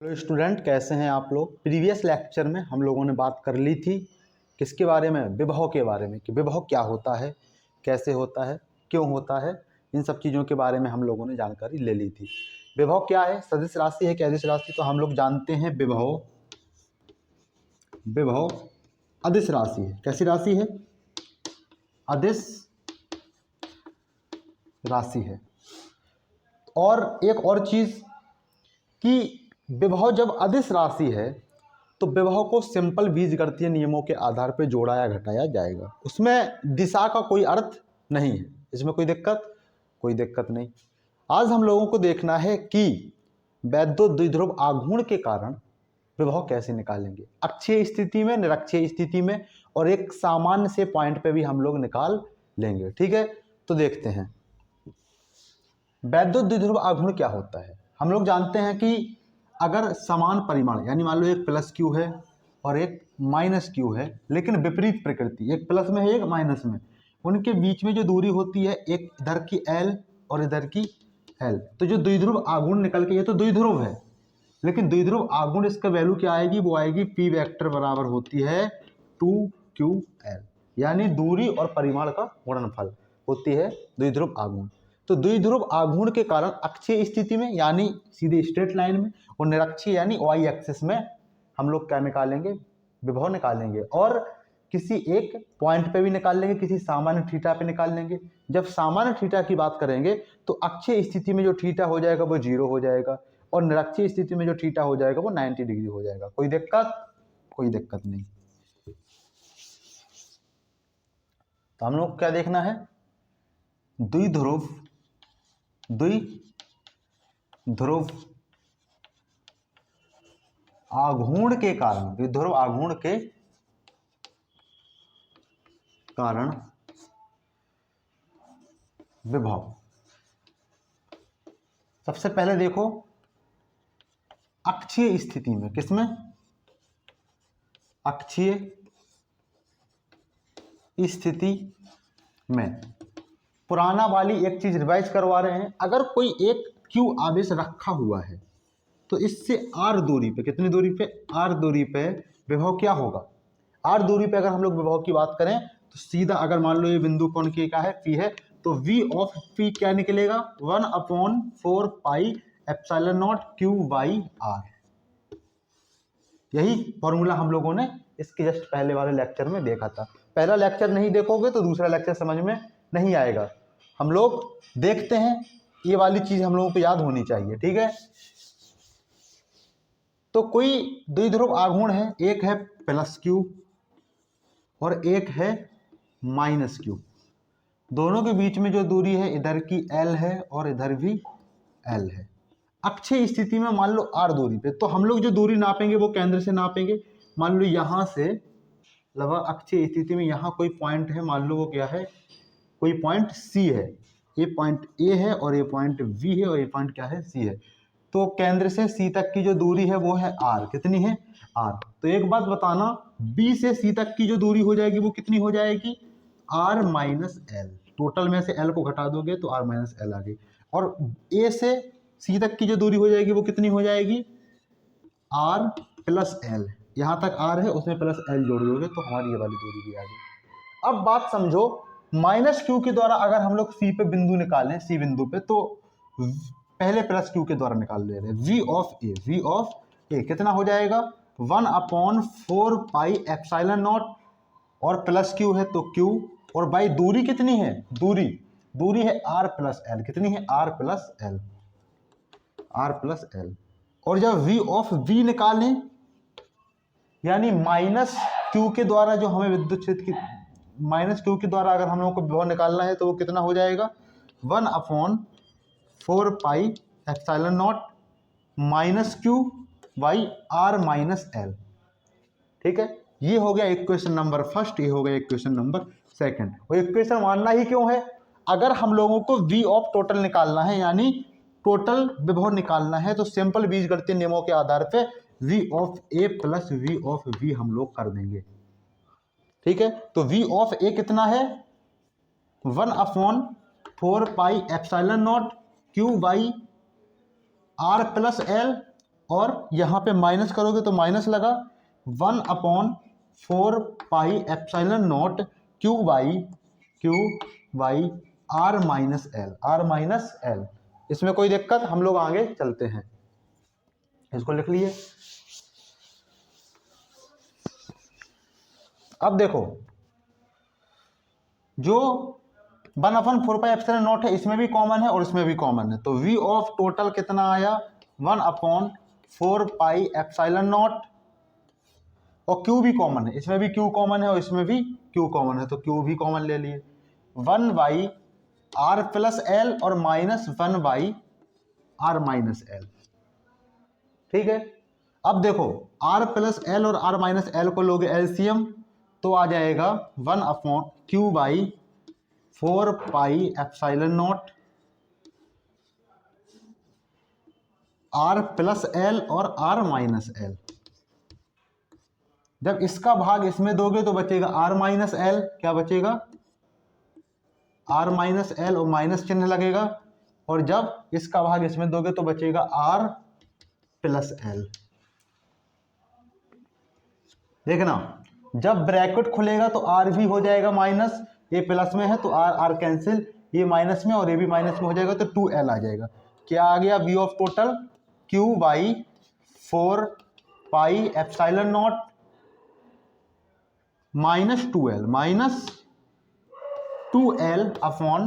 Hello student, कैसे हैं आप लोग। प्रीवियस लेक्चर में हम लोगों ने बात कर ली थी किसके बारे में, विभव के बारे में, कि विभव क्या होता है, कैसे होता है, क्यों होता है, इन सब चीज़ों के बारे में हम लोगों ने जानकारी ले ली थी। विभव क्या है, सदिश राशि है कि अदिश राशि, तो हम लोग जानते हैं विभव अदिश राशि है। कैसी राशि है? अदिश राशि है। और एक और चीज़ कि विभव जब अदिश राशि है तो विभव को सिंपल बीजगणितीय नियमों के आधार पर जोड़ा या घटाया जाएगा। उसमें दिशा का कोई अर्थ नहीं है, इसमें कोई दिक्कत नहीं। आज हम लोगों को देखना है कि वैद्युत द्विध्रुव आघूर्ण के कारण विभव कैसे निकालेंगे, अक्षीय स्थिति में, निरक्षीय स्थिति में, और एक सामान्य से पॉइंट पे भी हम लोग निकाल लेंगे। ठीक है, तो देखते हैं वैद्युत द्विध्रुव आघूर्ण क्या होता है। हम लोग जानते हैं कि अगर समान परिमाण, यानी मान लो एक प्लस क्यू है और एक माइनस क्यू है, लेकिन विपरीत प्रकृति, एक प्लस में है एक माइनस में, उनके बीच में जो दूरी होती है, एक इधर की एल और इधर की एल, तो जो द्विध्रुव आघूर्ण निकल के, ये तो द्विध्रुव है, लेकिन द्विध्रुव आघूर्ण इसका वैल्यू क्या आएगी, वो आएगी पी वेक्टर बराबर होती है 2ql, यानी दूरी और परिमाण का गुणनफल होती है द्विध्रुव आघूर्ण। तो द्विध्रुव आघूर्ण के कारण अक्षीय स्थिति में, यानी सीधे स्ट्रेट लाइन में, और निरक्षीय यानी वाई एक्सिस में हम लोग क्या निकालेंगे, विभव निकालेंगे। और किसी एक पॉइंट पे भी निकाल लेंगे, किसी सामान्य थीटा पे निकाल लेंगे। जब सामान्य थीटा की बात करेंगे तो अक्षीय स्थिति में जो थीटा हो जाएगा वो 0 हो जाएगा, और निरक्षीय स्थिति में जो थीटा हो जाएगा वो 90 डिग्री हो जाएगा। कोई दिक्कत नहीं। तो हम लोग क्या देखना है, द्विध्रुव आघूर्ण के कारण, द्विध्रुव आघूर्ण के कारण विभव। सबसे पहले देखो अक्षीय स्थिति में, किसमें, अक्षीय स्थिति में। पुराना वाली एक चीज रिवाइज करवा रहे हैं। अगर कोई एक क्यू आवेश रखा हुआ है तो इससे आर दूरी पे, कितनी दूरी पे, आर दूरी पे विभव क्या होगा। आर दूरी पे अगर हम लोग विभव की बात करें तो सीधा, अगर मान लो ये बिंदु कौन की क्या है, पी है, तो v ऑफ p क्या निकलेगा, 1/4 pi epsilon not q by r। यही फॉर्मूला हम लोगों ने इसके जस्ट पहले वाले लेक्चर में देखा था। पहला लेक्चर नहीं देखोगे तो दूसरा लेक्चर समझ में नहीं आएगा। हम लोग देखते हैं, ये वाली चीज हम लोगों को याद होनी चाहिए। ठीक है, तो कोई द्विध्रुव आघूर्ण है, एक है प्लस क्यू और एक है माइनस क्यू। दोनों के बीच में जो दूरी है, इधर की एल है और इधर भी एल है। अक्षीय स्थिति में मान लो आर दूरी पे, तो हम लोग जो दूरी नापेंगे वो केंद्र से नापेंगे। मान लो यहां से लगभग अक्षीय स्थिति में यहाँ कोई पॉइंट है, मान लो वो क्या है, कोई पॉइंट सी है, ये पॉइंट ए है और ये पॉइंट बी है और ये पॉइंट क्या है, सी है। तो केंद्र से सी तक की जो दूरी है वो है आर। कितनी है, आर। तो एक बात बताना, बी से सी तक की जो दूरी हो जाएगी वो कितनी हो जाएगी, आर माइनस एल। टोटल में से एल को घटा दोगे तो आर माइनस एल आ गई। और ए से सी तक की जो दूरी हो जाएगी वो कितनी हो जाएगी, आर प्लस एल। यहाँ तक आर है, उसमें प्लस एल जोड़ दोगे तो हमारी ये वाली दूरी भी आ गई। अब बात समझो, माइनस क्यू के द्वारा अगर हम लोग सी पे बिंदु निकालें, सी बिंदु पे, तो पहले प्लस क्यू के द्वारा निकाल ले रहे हैं। वी ऑफ ए कितना हो जाएगा, 1/4 पाई एप्सिलॉन नॉट, और प्लस क्यू है तो क्यू, और बाई दूरी कितनी है, दूरी है आर प्लस एल। कितनी है, आर प्लस एल। और जब वी ऑफ वी निकालें, यानी माइनस क्यू के द्वारा जो हमें विद्युत क्षेत्र की, माइनस क्यू के द्वारा अगर हम लोगों को विभव निकालना है तो वो कितना हो जाएगा, 1/4 pi epsilon not minus q by r minus l. ठीक है, ये हो गया इक्वेशन नंबर फर्स्ट, ये हो गया इक्वेशन नंबर सेकंड। और इक्वेशन मानना ही क्यों है, अगर हम लोगों को वी ऑफ टोटल निकालना है, यानी टोटल विभव निकालना है, तो सिंपल बीजगणितीय नियमों के आधार पे v of a plus v of v हम लोग कर देंगे। ठीक है, तो वी ऑफ ए कितना है, 1/4 pi epsilon not q by r plus l और यहाँ पे माइनस करोगे तो माइनस लगा 1/4 pi epsilon not q by r minus l. इसमें कोई दिक्कत? हम लोग आगे चलते हैं, इसको लिख लिए। अब देखो जो 1/4 पाई एप्सिलॉन नॉट है इसमें भी कॉमन है और इसमें भी कॉमन है, तो वी ऑफ टोटल कितना आया 1/4 पाई एप्सिलॉन नॉट, और क्यू भी कॉमन है, इसमें भी क्यू कॉमन है और इसमें भी क्यू कॉमन है, तो क्यू भी कॉमन ले लिए 1/r प्लस एल और -1/r माइनस एल। ठीक है, अब देखो r प्लस एल और r माइनस एल को लोगे एलसीएम तो आ जाएगा 1/q/4 pi epsilon not r plus l और r माइनस एल। जब इसका भाग इसमें दोगे तो बचेगा r माइनस एल, क्या बचेगा r माइनस एल और माइनस चिन्ह लगेगा, और जब इसका भाग इसमें दोगे तो बचेगा r प्लस एल। देखना जब ब्रैकेट खुलेगा तो r भी हो जाएगा माइनस, ये प्लस में है तो r कैंसिल, ये माइनस में और ये भी माइनस में हो जाएगा तो 2l आ जाएगा। क्या आ गया v of total q/4 pi epsilon not -2l upon,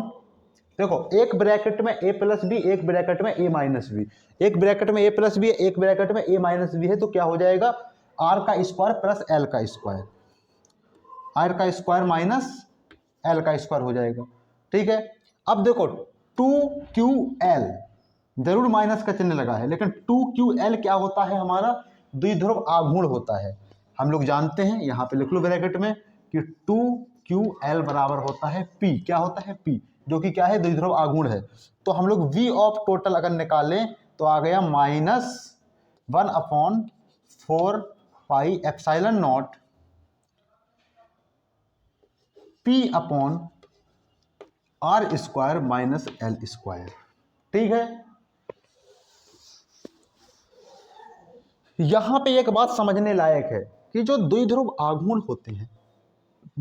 देखो एक ब्रैकेट में a प्लस बी, एक ब्रैकेट में a माइनस बी, एक ब्रैकेट में a प्लस बी है, एक ब्रैकेट में a माइनस बी है, तो क्या हो जाएगा r का स्क्वायर प्लस l का स्क्वायर, r का स्क्वायर माइनस l का स्क्वायर हो जाएगा। ठीक है, अब देखो 2ql, जरूर माइनस का चिन्ह लगा है, लेकिन 2ql क्या होता है, हमारा द्विध्रुव आघूर्ण होता है। हम लोग जानते हैं, यहाँ पे लिख लो ब्रैकेट में कि 2ql बराबर होता है p, क्या होता है p, जो कि क्या है द्विध्रुव आघूर्ण है। तो हम लोग v ऑफ टोटल अगर निकालें तो आ गया -1/4 pi epsilon not p upon r square minus L square. ठीक है, यहां पे एक बात समझने लायक है कि जो द्विध्रुव आघूर्ण होते हैं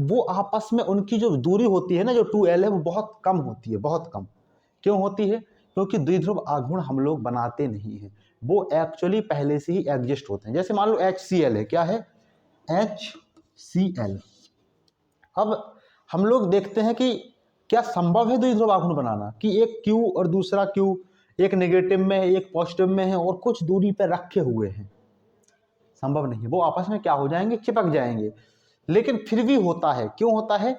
वो आपस में उनकी जो दूरी होती है ना, जो 2l है, वो बहुत कम होती है, बहुत कम। क्यों होती है? क्योंकि द्विध्रुव आघूर्ण हम लोग बनाते नहीं हैं, वो एक्चुअली पहले से ही एग्जिस्ट होते हैं। जैसे मान लो HCl है, क्या है HCl। अब हम लोग देखते हैं कि क्या संभव है द्विध्रुव आघूर्ण बनाना, कि एक Q और दूसरा Q, एक नेगेटिव में है एक पॉजिटिव में है और कुछ दूरी पर रखे हुए हैं, संभव नहीं है, वो आपस में क्या हो जाएंगे, चिपक जाएंगे। लेकिन फिर भी होता है, क्यों होता है?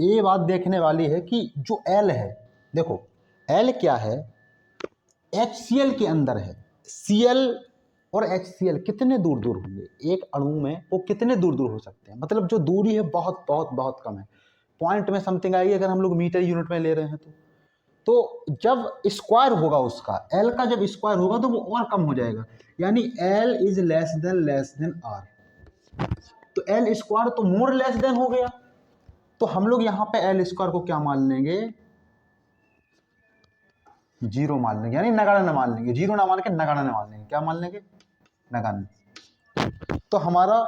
ये बात देखने वाली है कि जो L है, देखो L क्या है, HCl के अंदर है, Cl और HCl कितने दूर दूर होंगे एक अणु में, वो कितने दूर दूर हो सकते हैं, मतलब जो दूरी है बहुत बहुत बहुत कम है, पॉइंट में समथिंग आएगी अगर हम लोग मीटर यूनिट में ले रहे हैं तो जब स्क्वायर होगा उसका, L का जब स्क्वायर होगा तो वो और कम हो जाएगा, यानी L is less than R, तो L स्क्वायर तो मोर लेस देन हो गया, तो हम लोग यहाँ पे L स्क्वायर को क्या मान लेंगे, 0 मान लेंगे, यानी नगण्य मान लेंगे, 0 ना मान के नगण्य मान लेंगे, क्या मान लेंगे, नगण्य। तो हमारा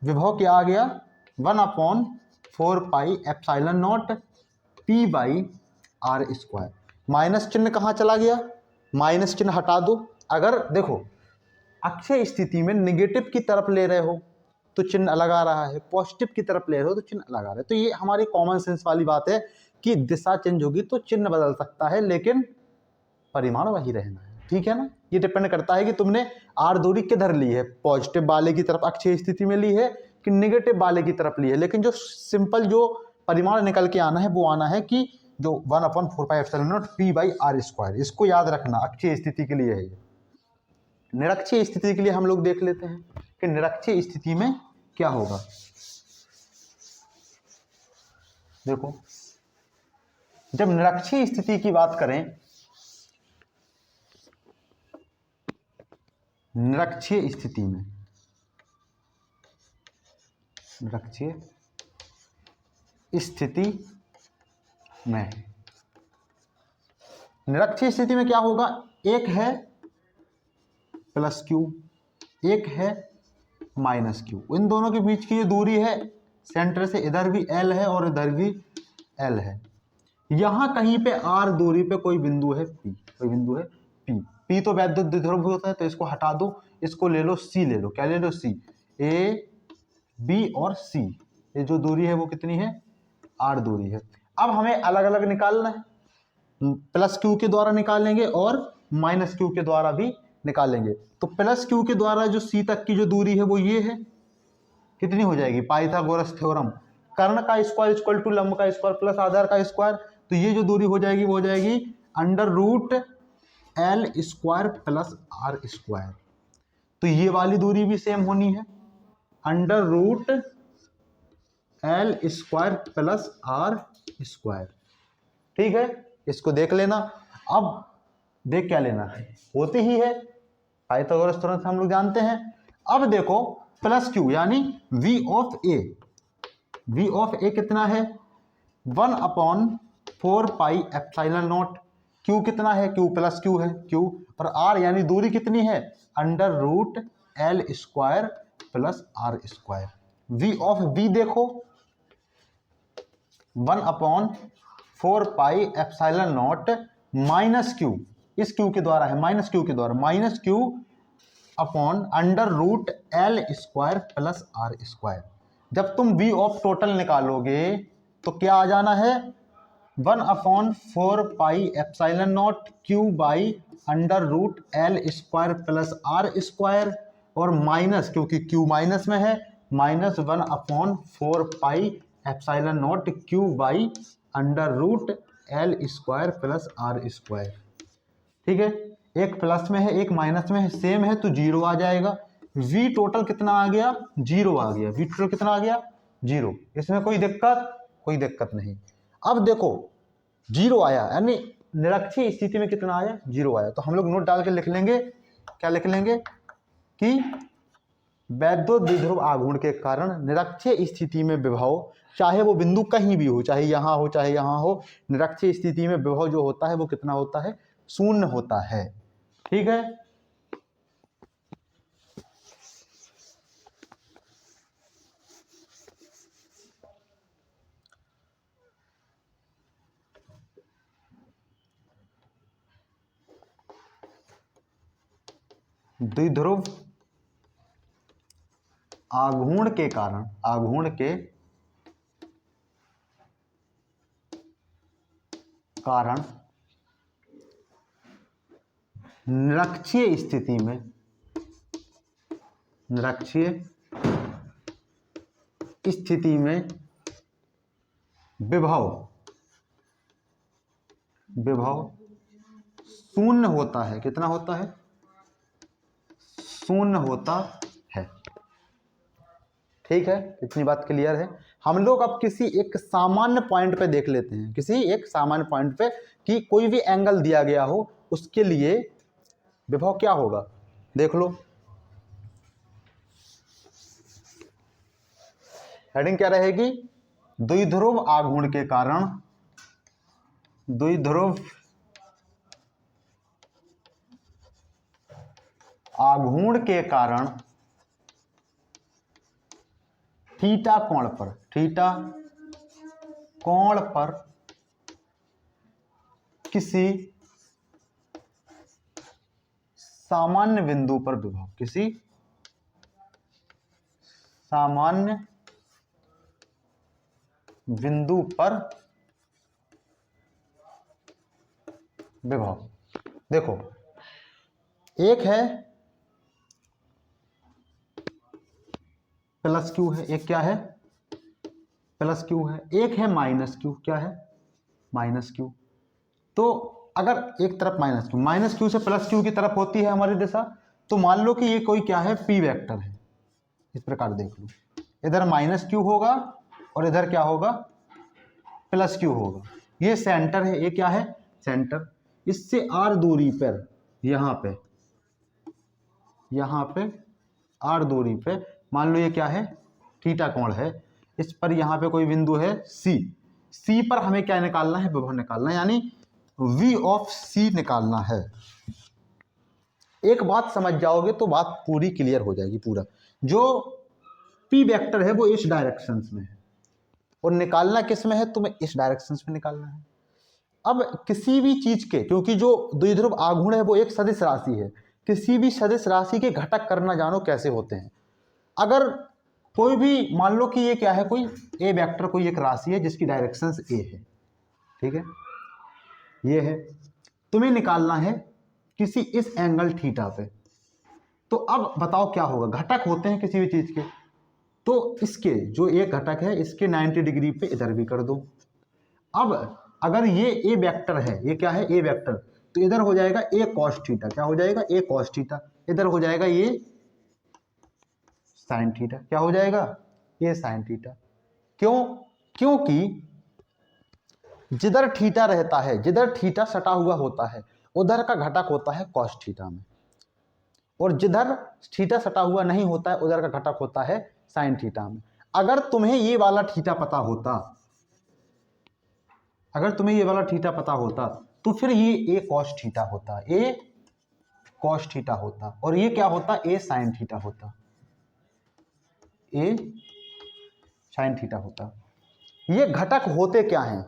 विभव क्या आ गया 1/4 pi epsilon not p by r square. Minus चिन्ह कहाँ चला गया, माइनस चिन्ह हटा दो। अगर देखो अक्षय स्थिति में निगेटिव की तरफ ले रहे हो तो चिन्ह अलग आ रहा है, पॉजिटिव की तरफ ले रहे हो तो चिन्ह अलग आ रहा है, तो ये हमारी कॉमन सेंस वाली बात है कि दिशा चेंज होगी तो चिन्ह बदल सकता है लेकिन परिमाण वही रहना है। ठीक है ना, ये डिपेंड करता है कि तुमने आर दूरी किधर ली है, पॉजिटिव वाले की तरफ अक्षय स्थिति में ली है कि निगेटिव वाले की तरफ ली है, लेकिन जो सिंपल जो परिमाण निकल के आना है वो आना है कि जो 1/4 pi epsilon not p by r square, इसको याद रखना, अक्षय स्थिति के लिए है ये। निरक्षीय स्थिति के लिए हम लोग देख लेते हैं कि निरक्षीय स्थिति में क्या होगा। देखो जब निरक्षीय स्थिति की बात करें, निरक्षीय स्थिति में, निरक्षीय स्थिति में, निरक्षीय स्थिति में क्या होगा, एक है प्लस क्यू, एक है माइनस क्यू। इन दोनों के बीच की जो दूरी है सेंटर से इधर भी एल है और इधर भी एल है। यहाँ कहीं पे आर दूरी पे कोई बिंदु है पी, कोई बिंदु है पी। पी तो वैद्युत द्विध्रुव होता है, तो इसको हटा दो, इसको ले लो सी ले लो। क्या ले लो? सी। ए बी और सी, ये जो दूरी है वो कितनी है? आर दूरी है। अब हमें अलग अलग निकालना है, प्लस क्यू के द्वारा निकालेंगे और माइनस क्यू के द्वारा भी निकालेंगे। तो प्लस क्यू के द्वारा जो सी तक की जो दूरी है वो ये है, कितनी हो जाएगी? पाइथागोरस थ्योरम, कर्ण का स्क्वायर इक्वल टू लंब का स्क्वायर प्लस आधार का स्क्वायर। तो ये जो दूरी हो जाएगी वो हो जाएगी under root L square plus are square. तो ये वाली दूरी भी सेम होनी है, under root L square plus are square. ठीक है, इसको देख लेना। अब देख क्या लेना है, होती ही है पाइथागोरस थ्योरम से हम लोग जानते हैं। अब देखो प्लस क्यू यानी v of A, v of A कितना है? 1/4 पाई एप्सिलॉन नॉट। क्यू कितना है? क्यू प्लस क्यू है, क्यू। और आर यानी दूरी कितनी है? Under root L square plus are square. v of v देखो 1/4 pi epsilon not minus Q, इस क्यू के द्वारा है, माइनस क्यू के द्वारा, minus Q upon under root L square plus are square. जब तुम v ऑफ टोटल निकालोगे तो क्या आ जाना है? 1/4 pi epsilon not q by under root L square plus are square, और माइनस, क्योंकि क्यू माइनस में है, minus 1/4 pi epsilon not q by under root L square plus are square. ठीक है, एक प्लस में है एक माइनस में है, सेम है तो जीरो आ जाएगा। v टोटल कितना आ गया? जीरो आ गया। v टोटल कितना आ गया? जीरो। इसमें कोई दिक्कत? कोई दिक्कत नहीं। अब देखो जीरो आया यानी निरक्षीय स्थिति में कितना आया? जीरो आया। तो हम लोग नोट डाल के लिख लेंगे, क्या लिख लेंगे कि वैद्युत द्विध्रुव आघूर्ण के कारण निरक्षीय स्थिति में विभव, चाहे वो बिंदु कहीं भी हो, चाहे यहाँ हो चाहे यहाँ हो, निरक्षीय स्थिति में विभव जो होता है वो कितना होता है? शून्य होता है। ठीक है, द्विध्रुव आघूर्ण के कारण, आघूर्ण के कारण निरक्षीय स्थिति में, निरक्षीय स्थिति में विभव, विभव शून्य होता है। कितना होता है? शून्य होता है। ठीक है, इतनी बात क्लियर है। हम लोग अब किसी एक सामान्य पॉइंट पे देख लेते हैं, किसी एक सामान्य पॉइंट पे कि कोई भी एंगल दिया गया हो, उसके लिए विभव क्या होगा, देख लो। हेडिंग क्या रहेगी? द्विध्रुव आघूर्ण के कारण, द्विध्रुव आघूर्ण के कारण थीटा कोण पर, थीटा कोण पर किसी सामान्य बिंदु पर विभव, किसी सामान्य बिंदु पर विभव। देखो एक है प्लस क्यू है, एक क्या है? प्लस क्यू है, एक है माइनस क्यू। क्या है? Minus Q. तो अगर एक तरफ माइनस क्यू, माइनस क्यू से प्लस क्यू की तरफ होती है हमारी दिशा, तो मान लो कि ये कोई क्या है? पी वेक्टर है। इस प्रकार देख लो, इधर माइनस क्यू होगा और इधर क्या होगा? प्लस क्यू होगा। ये सेंटर है, ये क्या है? सेंटर। इससे आर दूरी पर, यहाँ पे आर दूरी पे मान लो ये क्या है? थीटा कोण है। इस पर यहाँ पे कोई बिंदु है सी। सी पर हमें क्या निकालना है? विभव निकालना है, यानी v ऑफ c निकालना है। एक बात समझ जाओगे तो बात पूरी क्लियर हो जाएगी। पूरा जो पी वेक्टर है वो इस डायरेक्शन में है और निकालना किस में है, तुम्हें इस डायरेक्शन में निकालना है। अब किसी भी चीज के, क्योंकि जो द्विध्रुव आघूर्ण है वो एक सदिश राशि है, किसी भी सदिश राशि के घटक करना जानो कैसे होते हैं। अगर कोई भी मान लो कि ये क्या है, कोई ए वेक्टर कोई एक राशि है जिसकी डायरेक्शन ए है, ठीक है, ये है, तुम्हें निकालना है किसी इस एंगल थीटा पे। तो अब बताओ क्या होगा, घटक होते हैं किसी भी चीज के, तो इसके जो एक घटक है इसके 90 डिग्री पे इधर भी कर दो। अब अगर ये ए वेक्टर है, ये क्या है ए वेक्टर, तो इधर हो जाएगा ए कॉस थीटा, क्या हो जाएगा ए कॉस थीटा, इधर हो जाएगा ये साइन थीटा, क्या हो जाएगा ये साइन थीटा। क्यों, क्योंकि जिधर थीटा रहता है, जिधर थीटा सटा हुआ होता है उधर का घटक होता है कॉस थीटा में, और जिधर थीटा सटा हुआ नहीं होता है उधर का घटक होता है साइन थीटा में। अगर तुम्हें ये वाला थीटा पता होता, अगर तुम्हें ये वाला थीटा पता होता तो फिर ये ए कॉस थीटा होता, ए कॉस थीटा होता, और ये क्या होता ए साइन थीटा होता, ए साइन थीटा होता। ये घटक होते क्या हैं,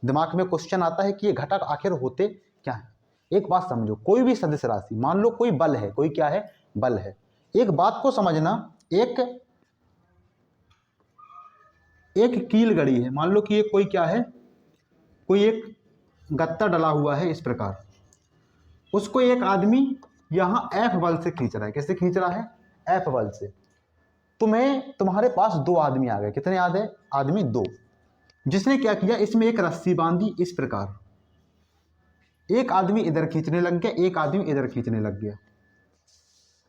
दिमाग में क्वेश्चन आता है कि ये घटक आखिर होते क्या हैं। एक बात समझो, कोई भी सदिश राशि, मान लो कोई बल है, कोई क्या है बल है, एक बात को समझना, एक कील गड़ी है, मान लो कि ये कोई क्या है, कोई एक गत्ता डला हुआ है इस प्रकार, उसको एक आदमी यहां एफ बल से खींच रहा है। कैसे खींच रहा है, एफ बल से। तुम्हारे पास दो आदमी आ गए, कितने आ गए आदमी, दो। जिसने क्या किया, इसमें एक रस्सी बांधी इस प्रकार, एक आदमी इधर खींचने लग गया, एक आदमी इधर खींचने लग गया।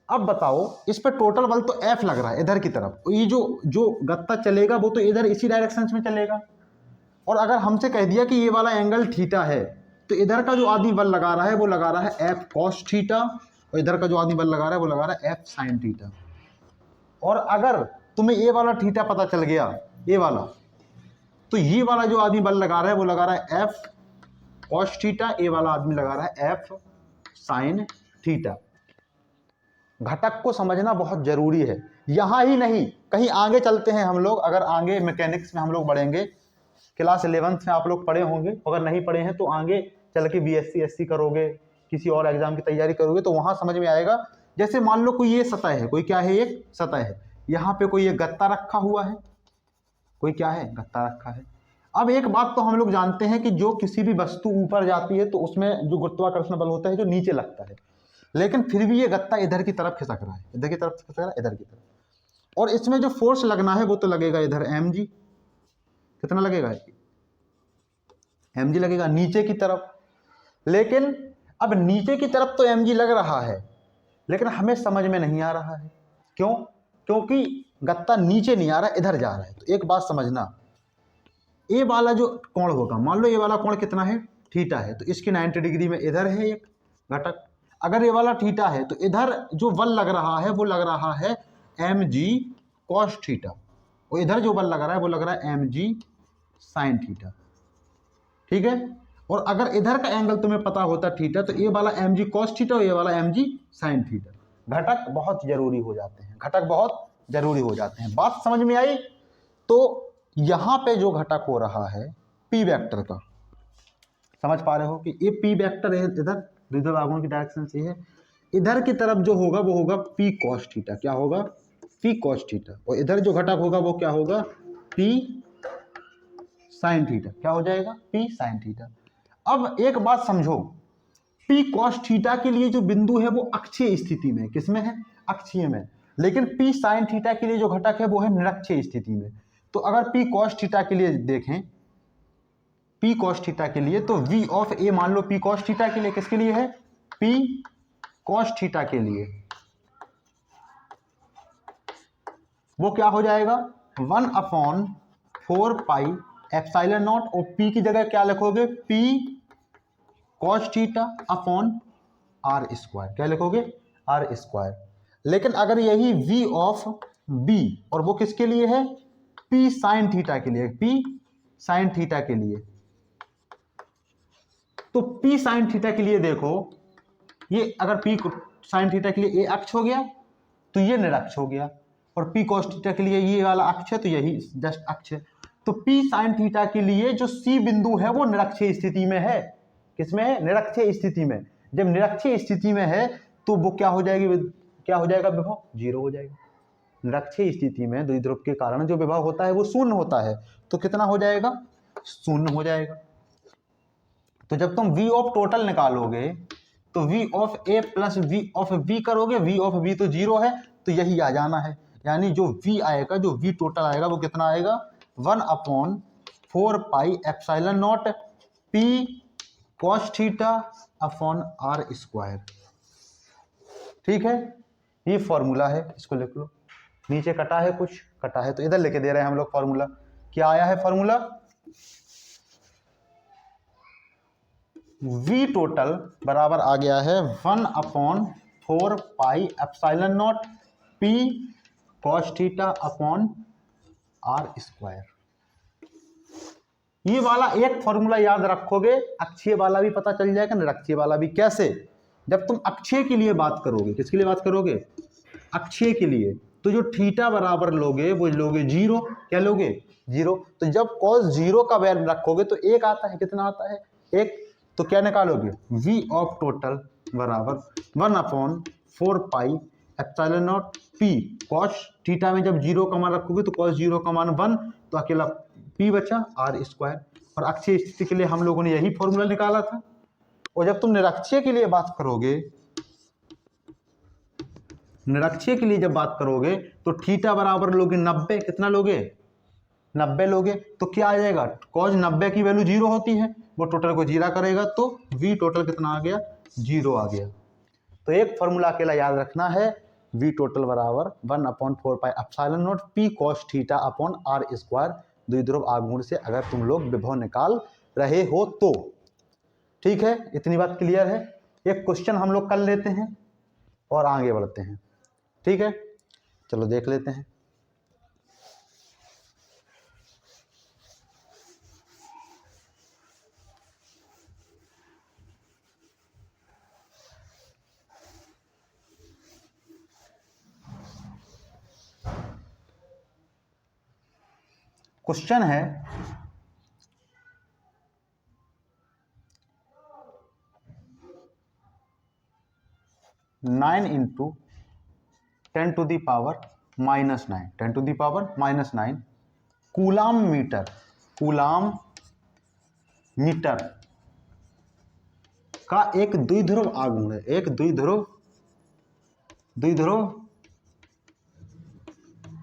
अब बताओ इस पर टोटल बल तो एफ लग रहा है इधर की तरफ, ये जो गत्ता चलेगा वो तो इधर इसी डायरेक्शन में चलेगा। और अगर हमसे कह दिया कि ये वाला एंगल थीटा है, तो इधर का जो आदमी बल लगा रहा है वो लगा रहा है एफ कॉस थीटा, और इधर का जो आदमी बल लगा रहा है वो लगा रहा है एफ साइन थीटा। और अगर तुम्हें ये वाला थीटा पता चल गया, ये वाला, तो ये वाला जो आदमी बल लगा रहा है वो लगा रहा है एफ कॉस थीटा, ये वाला आदमी लगा रहा है एफ साइन थीटा। घटक को समझना बहुत जरूरी है, यहां ही नहीं कहीं आगे चलते हैं हम लोग, अगर आगे मैकेनिक्स में हम लोग बढ़ेंगे, क्लास 11th में आप लोग पढ़े होंगे, अगर नहीं पढ़े हैं तो आगे चल के बीएससी एससी करोगे, किसी और एग्जाम की तैयारी करोगे तो वहां समझ में आएगा। जैसे मान लो कोई ये सतह है, कोई क्या है एक सतह है, यहाँ पे कोई एक गत्ता रखा हुआ है, कोई क्या है गत्ता रखा है। अब एक बात तो हम लोग जानते हैं कि जो किसी भी वस्तु ऊपर जाती है तो उसमें जो गुरुत्वाकर्षण बल होता है जो नीचे लगता है, लेकिन फिर भी ये गत्ता इधर की तरफ खिसक रहा है, इधर की तरफ खिसक रहा है, इधर की तरफ, और इसमें जो फोर्स लगना है वो तो लगेगा इधर एम जी, कितना लगेगा एम जी लगेगा नीचे की तरफ। लेकिन अब नीचे की तरफ तो एम जी लग रहा है, लेकिन हमें समझ में नहीं आ रहा है, क्यों, क्योंकि गत्ता नीचे नहीं आ रहा, इधर जा रहा है। तो एक बात समझना, ये वाला जो कोण होगा, मान लो ये वाला कोण कितना है थीटा है, तो इसकी 90 डिग्री में इधर है एक घटक। अगर ये वाला थीटा है तो इधर जो बल लग रहा है वो लग रहा है एम जी कॉस थीटा, और इधर जो बल लग रहा है वो लग रहा है एम जी साइन थीटा, ठीक है। और अगर इधर का एंगल तुम्हें पता होता थीटा, तो ये वाला एम जी कॉस थीटा और ये वाला एम जी साइन थीटा। घटक बहुत जरूरी हो जाते हैं, घटक बहुत जरूरी हो जाते हैं। बात समझ में आई। तो यहां पे जो घटक हो रहा है पी वेक्टर का, समझ पा रहे हो कि ये पी वेक्टर है, इधर द्विध्रुव आघूर्ण की डायरेक्शन से है, इधर की तरफ जो होगा वो होगा पी कॉस थीटा, क्या होगा पी कॉस थीटा, और इधर जो घटक होगा वो क्या होगा पी साइन थीटा, क्या हो जाएगा पी साइन थीटा। अब एक बात समझो, पी कॉस थीटा के लिए जो बिंदु है वो अक्षीय स्थिति में, किसमें है अक्षीय में, लेकिन पी साइन थीटा के लिए जो घटक है वो है निरक्षीय स्थिति में। तो अगर पी कॉस थीटा के लिए देखें, पी कॉस थीटा के लिए, तो वी ऑफ ए मान लो पी कॉस थीटा के लिए, किसके लिए है पी कॉस थीटा के लिए, वो क्या हो जाएगा 1/4 पाई एप्सिलॉन नॉट, और पी की जगह क्या लिखोगे p cos theta upon r square, क्या लिखोगे आर स्क्वायर। लेकिन अगर यही वी ऑफ बी, और वो किसके लिए है पी साइन थीटा के लिए, पी साइन थीटा के लिए, तो पी साइन थीटा के लिए देखो, ये अगर पी साइन थीटा के लिए ए अक्ष हो गया तो ये निरक्ष हो गया, और पी कॉस थीटा के लिए ये वाला अक्ष है तो यही जस्ट अक्ष है। तो पी साइन थीटा के लिए जो सी बिंदु है वो निरक्षीय स्थिति में है। किसमें है? निरक्षीय स्थिति में। जब निरक्षीय स्थिति में है तो वो क्या हो जाएगी, क्या हो जाएगा विभव? जीरो हो जाएगा। निरक्षीय स्थिति में द्विध्रुव के कारण जो विभव होता है वो शून्य होता है, तो कितना हो जाएगा? शून्य हो जाएगा। तो जब तुम v ऑफ टोटल निकालोगे तो v of a plus v of b करोगे, v ऑफ b तो जीरो है तो यही आ जाना है। यानी जो v आएगा, जो v टोटल आएगा वो कितना आएगा? 1/4 pi epsilon not p cos theta upon r square. ठीक है, ये फॉर्मूला है, इसको लिख लो। नीचे कटा है, कुछ कटा है तो इधर लेके दे रहे हैं हम लोग फॉर्मूला। क्या आया है फॉर्मूला? v टोटल बराबर आ गया है 1/4 pi epsilon not p cos theta upon r square. ये वाला एक फॉर्मूला याद रखोगे, अक्षीय वाला भी पता चल जाएगा, निरक्षीय वाला भी। कैसे? जब तुम अक्षीय के लिए बात करोगे, किसके लिए बात करोगे? अक्षीय के लिए, तो जो थीटा बराबर लोगे वो लोगे जीरो। क्या लोगे? जीरो। तो जब cos जीरो का वैल्यू रखोगे तो एक आता है, कितना आता है? एक। तो क्या निकालोगे? v ऑफ टोटल बराबर 1/4 pi epsilon not p cos theta में जब जीरो का मान रखोगे तो cos जीरो का मान 1, तो अकेला p बचा r स्क्वायर। और अक्षीय स्थिति के लिए हम लोगों ने यही फॉर्मूला निकाला था। और जब तुम निरक्षीय के लिए बात करोगे, निरक्षीय के लिए जब बात करोगे तो थीटा बराबर लोगे 90। कितना लोगे? 90 लोगे। तो क्या आ जाएगा? cos 90 की वैल्यू जीरो होती है, वो टोटल को जीरा करेगा तो v टोटल कितना आ गया? जीरो आ गया। तो एक फॉर्मूला अकेला याद रखना है, v टोटल बराबर 1/4 pi epsilon not p cos theta upon r square, द्विध्रुव आघूर्ण से अगर तुम लोग विभव निकाल रहे हो तो। ठीक है, इतनी बात क्लियर है। एक क्वेश्चन हम लोग कर लेते हैं और आगे बढ़ते हैं। ठीक है, चलो देख लेते हैं। क्वेश्चन है 9 × 10⁻⁹ 10⁻⁹ कूलाम मीटर का एक द्विध्रुव आघूर्ण है। एक द्विध्रुव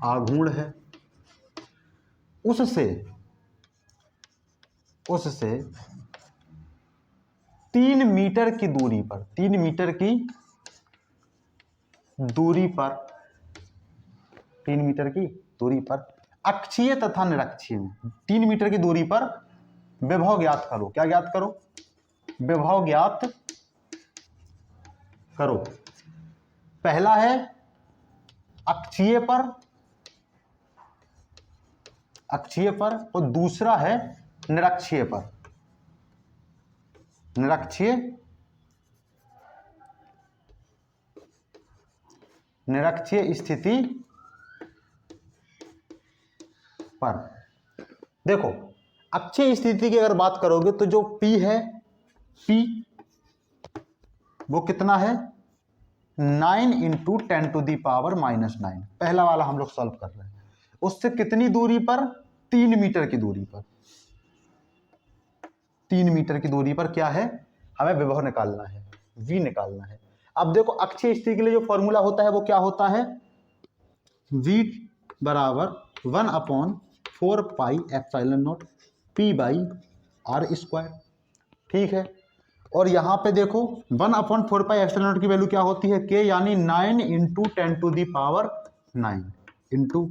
आघूर्ण है। उससे 3 मीटर की दूरी पर, 3 मीटर की दूरी पर, 3 मीटर की दूरी पर अक्षीय तथा निरक्षीय में 3 मीटर की दूरी पर विभव ज्ञात करो। क्या ज्ञात करो? विभव ज्ञात करो। पहला है अक्षीय पर और दूसरा है निरक्षीय पर। निरक्षीय स्थिति पर। देखो, अक्षीय स्थिति की अगर बात करोगे तो जो P है, P वो कितना है? 9 × 10⁻⁻⁹। पहला वाला हम लोग सॉल्व कर रहे हैं। उससे कितनी दूरी पर? 3 मीटर की दूरी पर। 3 मीटर की दूरी पर क्या है? हमें विभव निकालना है, v निकालना है। अब देखो, अक्षीय स्थिति के लिए जो फॉर्मूला होता है वो क्या होता है? v बराबर 1/4 pi epsilon not p/r square. ठीक है, और यहाँ पे देखो 1/4 पाई एप्सिलॉन नॉट की वैल्यू क्या होती है? k, यानी 9 × 10⁻⁹ इंटू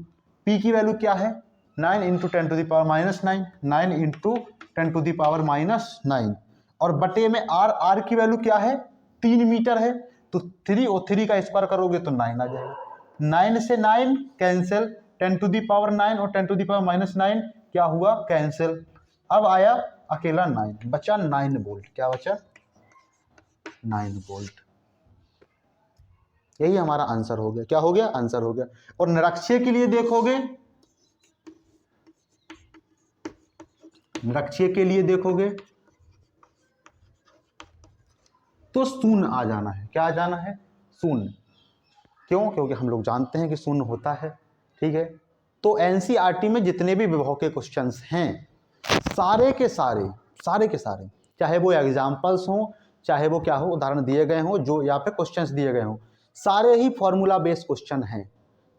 p की वैल्यू क्या है? 9 × 10⁻⁻⁹, 9 × 10⁻⁹। और बटे में r की वैल्यू क्या है? 3 मीटर है, तो 3 और 3 का स्क्वायर करोगे तो 9 आ जाएगा। 9 से 9 कैंसिल, 10⁻⁹ और 10⁻⁻⁹ क्या हुआ? कैंसिल। अब आया अकेला 9, बचा 9 वोल्ट। क्या बचा? 9 वोल्ट। यही हमारा आंसर हो गया। क्या हो गया? आंसर हो गया। और निरक्षीय के लिए देखोगे, निरक्षीय के लिए देखोगे तो शून्य आ जाना है। क्या आ जाना है? शून्य। क्यों? क्योंकि हम लोग जानते हैं कि शून्य होता है। ठीक है, तो एनसीईआरटी में जितने भी विभव के क्वेश्चंस हैं, सारे के सारे, सारे के सारे, चाहे वो एग्जाम्पल्स हों, चाहे वो क्या हो, उदाहरण दिए गए हों, जो यहाँ पे क्वेश्चंस दिए गए हों, सारे ही फॉर्मूला बेस्ड क्वेश्चन हैं।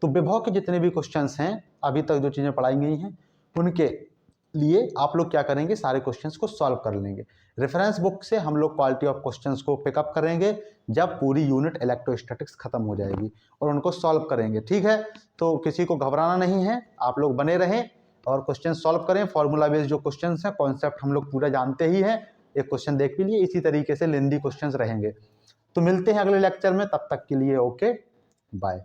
तो विभव के जितने भी क्वेश्चंस हैं, अभी तक जो चीज़ें पढ़ाई गई हैं, उनके लिए आप लोग क्या करेंगे, सारे क्वेश्चंस को सॉल्व कर लेंगे। रेफरेंस बुक से हम लोग क्वालिटी ऑफ क्वेश्चंस को पिकअप करेंगे जब पूरी यूनिट इलेक्ट्रोस्टैटिक्स खत्म हो जाएगी, और उनको सॉल्व करेंगे। ठीक है, तो किसी को घबराना नहीं है, आप लोग बने रहें और क्वेश्चन सॉल्व करें। फॉर्मूला बेस्ड जो क्वेश्चंस हैं, कॉन्सेप्ट हम लोग पूरा जानते ही हैं, एक क्वेश्चन देख भी लिए, इसी तरीके से लेंदी क्वेश्चंस रहेंगे। तो मिलते हैं अगले लेक्चर में, तब तक के लिए ओके बाय।